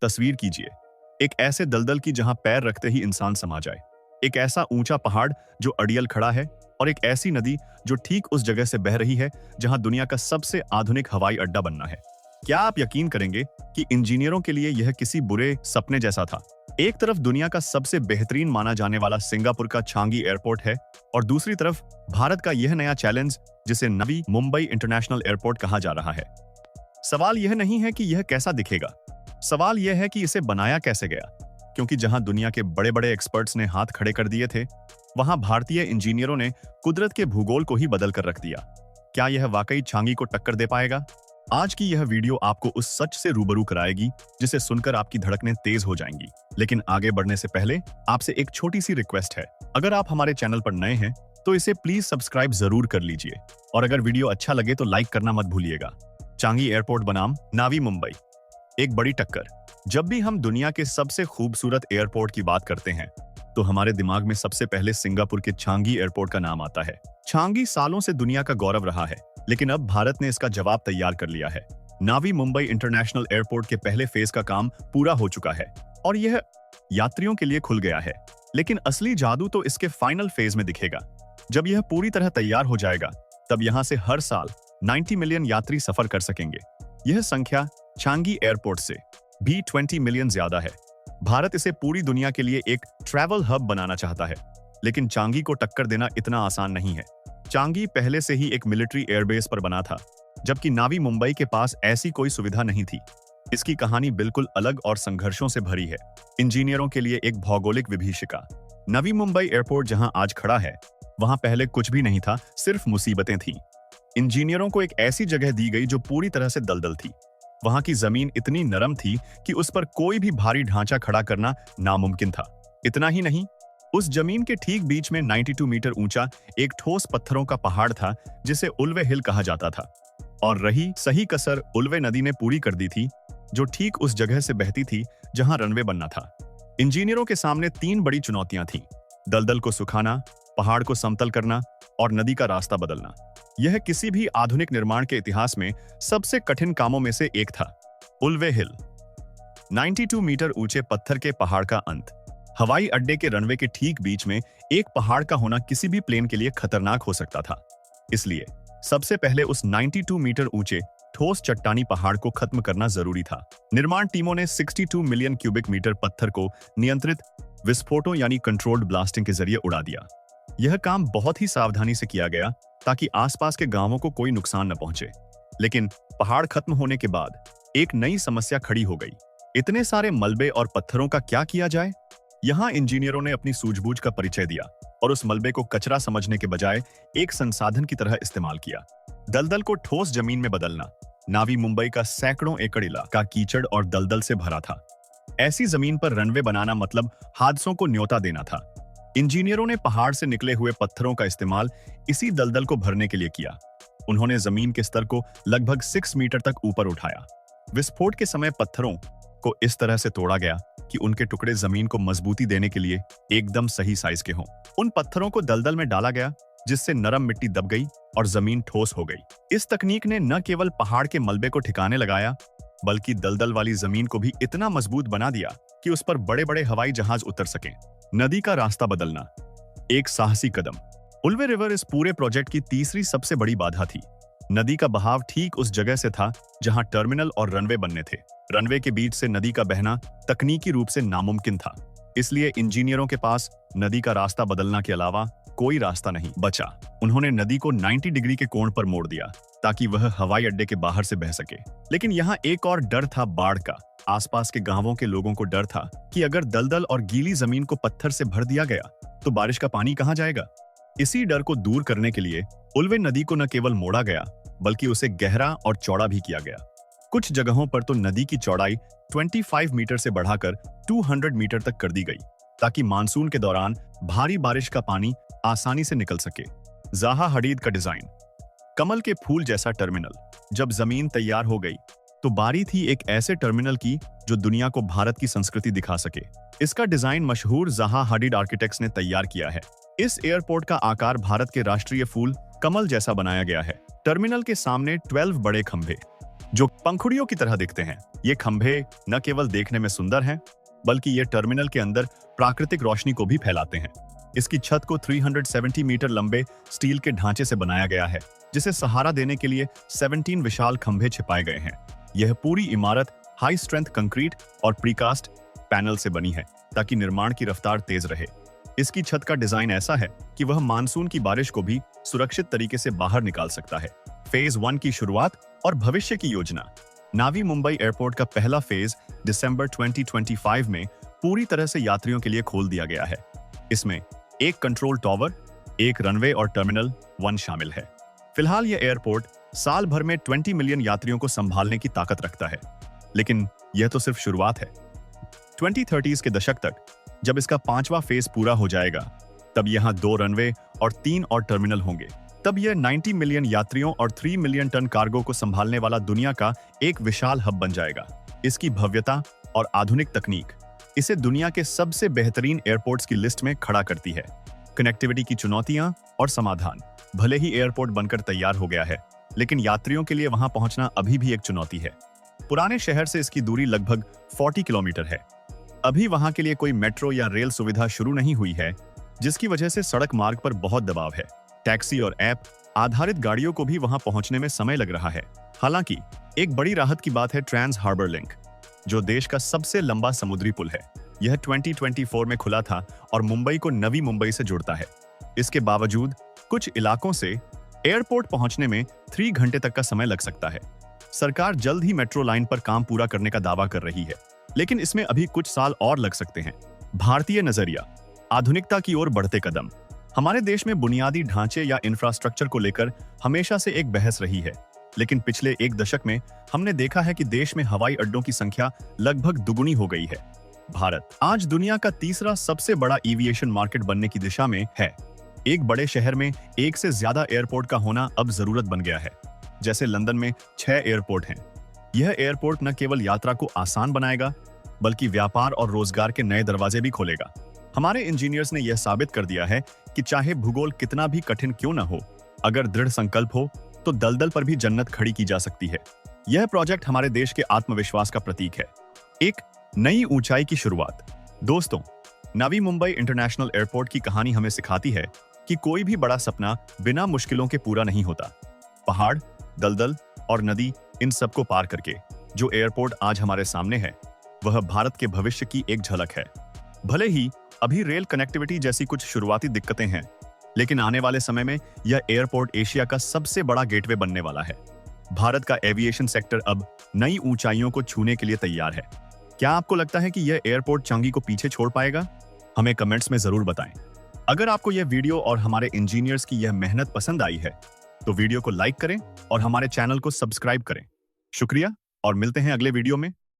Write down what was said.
तस्वीर कीजिए, एक ऐसे दलदल की जहां पैर रखते ही इंसान समा जाए, एक ऐसा ऊंचा पहाड़ जो अड़ियल खड़ा है, और एक ऐसी नदी जो ठीक उस जगह से बह रही है जहां दुनिया का सबसे आधुनिक हवाई अड्डा बनना है। क्या आप यकीन करेंगे कि इंजीनियरों के लिए यह किसी बुरे सपने जैसा था? एक तरफ दुनिया का सबसे बेहतरीन माना जाने वाला सिंगापुर का चांगी एयरपोर्ट है, और दूसरी तरफ भारत का यह नया चैलेंज जिसे नवी मुंबई इंटरनेशनल एयरपोर्ट कहा जा रहा है। सवाल यह नहीं है कि यह कैसा दिखेगा, सवाल यह है कि इसे बनाया कैसे गया। क्योंकि जहां दुनिया के बड़े बड़े एक्सपर्ट्स ने हाथ खड़े कर दिए थे, वहां भारतीय इंजीनियरों ने कुदरत के भूगोल को ही बदल कर रख दिया। क्या यह वाकई चांगी को टक्कर दे पाएगा? आज की यह वीडियो आपको उस सच से रूबरू कराएगी जिसे सुनकर आपकी धड़कनें तेज हो जाएंगी। लेकिन आगे बढ़ने से पहले आपसे एक छोटी सी रिक्वेस्ट है। अगर आप हमारे चैनल पर नए हैं तो इसे प्लीज सब्सक्राइब जरूर कर लीजिए, और अगर वीडियो अच्छा लगे तो लाइक करना मत भूलिएगा। चांगी एयरपोर्ट बनाम नावी मुंबई, एक बड़ी टक्कर। जब भी हम दुनिया के सबसे खूबसूरत एयरपोर्ट की बात करते हैं तो हमारे दिमाग में सबसे पहले सिंगापुर के चांगी एयरपोर्ट का नाम आता है। चांगी सालों से दुनिया का गौरव रहा है, लेकिन अब भारत ने इसका जवाब तैयार कर लिया है। नावी मुंबई इंटरनेशनल एयरपोर्ट के पहले फेज का काम पूरा हो चुका है और यह यात्रियों के लिए खुल गया है। लेकिन असली जादू तो इसके फाइनल फेज में दिखेगा। जब यह पूरी तरह तैयार हो जाएगा तब यहां से हर साल 90 मिलियन यात्री सफर कर सकेंगे। यह संख्या चांगी एयरपोर्ट से भी 20 मिलियन ज्यादा है। भारत इसे पूरी दुनिया के लिए एक ट्रैवल हब बनाना चाहता है, लेकिन चांगी को टक्कर देना इतना आसान नहीं है। चांगी पहले से ही एक मिलिट्री एयरबेस पर बना था, जबकि नावी मुंबई के पास ऐसी कोई सुविधा नहीं थी। इसकी कहानी बिल्कुल अलग और संघर्षों से भरी है। इंजीनियरों के लिए एक भौगोलिक विभीषिका। नवी मुंबई एयरपोर्ट जहां आज खड़ा है, वहां पहले कुछ भी नहीं था, सिर्फ मुसीबतें थीं। इंजीनियरों को एक ऐसी जगह दी गई जो पूरी तरह से दलदल थी। वहां की जमीन इतनी नरम थी कि उस पर कोई भी भारी ढांचा खड़ा करना नामुमकिन था। इतना ही नहीं, उस जमीन के ठीक बीच में 92 मीटर ऊंचा एक ठोस पत्थरों का पहाड़ था जिसे उल्वे हिल कहा जाता था। और रही सही कसर उल्वे नदी ने पूरी कर दी थी, जो ठीक उस जगह से बहती थी जहां रनवे बनना था। इंजीनियरों के सामने 3 बड़ी चुनौतियां थीं: दलदल को सुखाना, पहाड़ को समतल करना और नदी का रास्ता बदलना। यह किसी भी आधुनिक निर्माण के इतिहास में सबसे कठिन कामों में से एक था। उल्वे हिल, 92 मीटर ऊंचे पत्थर के पहाड़ का अंत। हवाई अड्डे के रनवे के ठीक बीच में एक पहाड़ का होना किसी भी प्लेन के लिए खतरनाक हो सकता था। इसलिए सबसे पहले उस 92 मीटर ऊंचे ठोस चट्टानी पहाड़ को खत्म करना जरूरी था। निर्माण टीमों ने 62 मिलियन क्यूबिक मीटर पत्थर को नियंत्रित विस्फोटों यानी कंट्रोल्ड ब्लास्टिंग के जरिए उड़ा दिया। यह काम बहुत ही सावधानी से किया गया ताकि आसपास के गांवों को कोई नुकसान न पहुंचे। लेकिन पहाड़ खत्म होने के बाद एक नई समस्या खड़ी हो गई। इतने सारे मलबे और पत्थरों का क्या किया जाए? यहाँ इंजीनियरों ने अपनी सूझबूझ का परिचय दिया और उस मलबे को कचरा समझने के बजाय एक संसाधन की तरह इस्तेमाल किया। दलदल को ठोस जमीन में बदलना। नावी मुंबई का सैकड़ों एकड़ इलाका कीचड़ और दलदल से भरा था। ऐसी जमीन पर रनवे बनाना मतलब हादसों को न्योता देना था। इंजीनियरों ने पहाड़ से निकले हुए पत्थरों का इस्तेमाल इसी दलदल को भरने के लिए किया। उन्होंने जमीन के स्तर को लगभग 6 मीटर तक ऊपर उठाया। विस्फोट के समय पत्थरों को इस तरह से तोड़ा गया कि उनके टुकड़े जमीन को मजबूती देने के लिए एकदम सही साइज के हों। उन पत्थरों को दलदल में डाला गया जिससे नरम मिट्टी दब गई और जमीन ठोस हो गई। इस तकनीक ने न केवल पहाड़ के मलबे को ठिकाने लगाया, बल्कि दलदल वाली जमीन को भी इतना मजबूत बना दिया कि उस पर बड़े बड़े हवाई जहाज उतर सकें। नदी का रास्ता बदलना, एक साहसी कदम। उल्वे रिवर इस पूरे प्रोजेक्ट की तीसरी सबसे बड़ी बाधा थी। नदी का बहाव ठीक उस जगह से था जहां टर्मिनल और रनवे बनने थे। रनवे के बीच से नदी का बहना तकनीकी रूप से नामुमकिन था। इसलिए इंजीनियरों के पास नदी का रास्ता बदलना के अलावा कोई रास्ता नहीं बचा। उन्होंने नदी को 90 डिग्री के कोण पर मोड़ दिया ताकि वह हवाई अड्डे के बाहर से बह सके। लेकिन यहाँ एक और डर था, बाढ़ का। आसपास के गांवों के लोगों को डर था कि अगर दलदल और गीली जमीन को पत्थर से भर दिया गया तो बारिश का पानी कहां जाएगा। इसी डर को दूर करने के लिए उल्वे नदी को न केवल मोड़ा गया बल्कि उसे गहरा और चौड़ा भी किया गया। कुछ जगहों पर तो नदी की चौड़ाई 25 मीटर से बढ़ाकर 200 मीटर तक कर दी गई ताकि मानसून के दौरान भारी बारिश का पानी आसानी से निकल सके। ज़ाहा हडीद का डिजाइन, कमल के फूल जैसा टर्मिनल। जब जमीन तैयार हो गई तो बारी थी एक ऐसे टर्मिनल की जो दुनिया को भारत की संस्कृति दिखा सके। इसका डिजाइन मशहूर ज़ाहा हडीद आर्किटेक्ट्स ने तैयार किया है। इस एयरपोर्ट का आकार भारत के राष्ट्रीय फूल कमल जैसा बनाया गया है। टर्मिनल के सामने 12 बड़े खंभे, जो पंखुड़ियों की तरह दिखते हैं। ये खंभे न केवल देखने में सुंदर हैं, बल्कि ये टर्मिनल के अंदर प्राकृतिक रोशनी को भी फैलाते हैं। इसकी छत को 370 मीटर लंबे स्टील के ढांचे से बनाया गया है, जिसे सहारा देने के लिए 17 विशाल खंभे छिपाए गए हैं। यह पूरी इमारत हाई स्ट्रेंथ कंक्रीट और प्रीकास्ट पैनल से बनी है, ताकि निर्माण की रफ्तार तेज रहे। इसकी छत का डिजाइन ऐसा है कि वह मानसून की बारिश को भी सुरक्षित तरीके से बाहर निकाल सकता है। फेज 1 की शुरुआत और भविष्य की योजना। नावी मुंबई एयरपोर्ट का पहला फेज दिसंबर 2025 में पूरी तरह से यात्रियों के लिए खोल दिया गया है। इसमें एक कंट्रोल टॉवर, एक रनवे और टर्मिनल 1 शामिल है। फिलहाल यह एयरपोर्ट साल भर में 20 मिलियन यात्रियों को संभालने की ताकत रखता है, लेकिन यह तो सिर्फ शुरुआत है। 2030s के दशक तक, जब इसका 5वां फेज पूरा हो जाएगा, तब यहाँ 2 रनवे और 3 और टर्मिनल होंगे। तब यह 90 मिलियन यात्रियों और 3 मिलियन टन कार्गो को संभालने वाला दुनिया का एक विशाल हब बन जाएगा। इसकी भव्यता और आधुनिक तकनीक इसे दुनिया के सबसे बेहतरीन एयरपोर्ट्स की लिस्ट में खड़ा करती है। कनेक्टिविटी की चुनौतियां और समाधान। भले ही एयरपोर्ट बनकर तैयार हो गया है, लेकिन यात्रियों के लिए वहां पहुंचना अभी भी एक चुनौती है। पुराने शहर से इसकी दूरी लगभग 40 किलोमीटर है। अभी वहां के लिए कोई मेट्रो या रेल सुविधा शुरू नहीं हुई है, जिसकी वजह से सड़क मार्ग पर बहुत दबाव है। टैक्सी और ऐप आधारित गाड़ियों को भी वहां पहुंचने में समय लग रहा है। हालांकि एक बड़ी राहत की बात है ट्रांस हार्बर लिंक, जो देश का सबसे लंबा समुद्री पुल है। यह 2024 में खुला था और मुंबई को नवी मुंबई से जोड़ता है। इसके बावजूद कुछ इलाकों से एयरपोर्ट पहुंचने में 3 घंटे तक का समय लग सकता है। सरकार जल्द ही मेट्रो लाइन पर काम पूरा करने का दावा कर रही है, लेकिन इसमें अभी कुछ साल और लग सकते हैं। भारतीय नजरिया। आधुनिकता की ओर बढ़ते कदम। हमारे देश में बुनियादी ढांचे या इंफ्रास्ट्रक्चर को लेकर हमेशा से एक बहस रही है, लेकिन पिछले 1 दशक में हमने देखा है कि देश में हवाई अड्डों की संख्या लगभग दुगुनी हो गई है। भारत आज दुनिया का तीसरा सबसे बड़ा एविएशन मार्केट बनने की दिशा में है। एक बड़े शहर में एक से ज्यादा एयरपोर्ट का होना अब जरूरत बन गया है। जैसे लंदन में 6 एयरपोर्ट हैं। यह एयरपोर्ट न केवल यात्रा को आसान बनाएगा, बल्कि व्यापार और रोजगार के नए दरवाजे भी खोलेगा। हमारे इंजीनियर्स ने यह साबित कर दिया है कि चाहे भूगोल कितना भी कठिन क्यों न हो, अगर दृढ़ संकल्प हो तो दलदल पर भी जन्नत खड़ी की जा सकती है। यह प्रोजेक्ट हमारे देश के आत्मविश्वास का प्रतीक है। एक नई ऊंचाई की शुरुआत। दोस्तों, नवी मुंबई इंटरनेशनल एयरपोर्ट की कहानी हमें सिखाती है कि कोई भी बड़ा सपना बिना मुश्किलों के पूरा नहीं होता। पहाड़, दलदल और नदी, इन सबको पार करके जो एयरपोर्ट आज हमारे सामने है, वह भारत के भविष्य की एक झलक है। भले ही अभी रेल कनेक्टिविटी जैसी कुछ शुरुआती दिक्कतें हैं, लेकिन आने वाले समय में यह एयरपोर्ट एशिया का सबसे बड़ा गेटवे बनने वाला है। भारत का एविएशन सेक्टर अब नई ऊंचाइयों को छूने के लिए तैयार है। क्या आपको लगता है कि यह एयरपोर्ट चांगी को पीछे छोड़ पाएगा? हमें कमेंट्स में जरूर बताएं। अगर आपको यह वीडियो और हमारे इंजीनियर्स की यह मेहनत पसंद आई है, तो वीडियो को लाइक करें और हमारे चैनल को सब्सक्राइब करें। शुक्रिया और मिलते हैं अगले वीडियो में।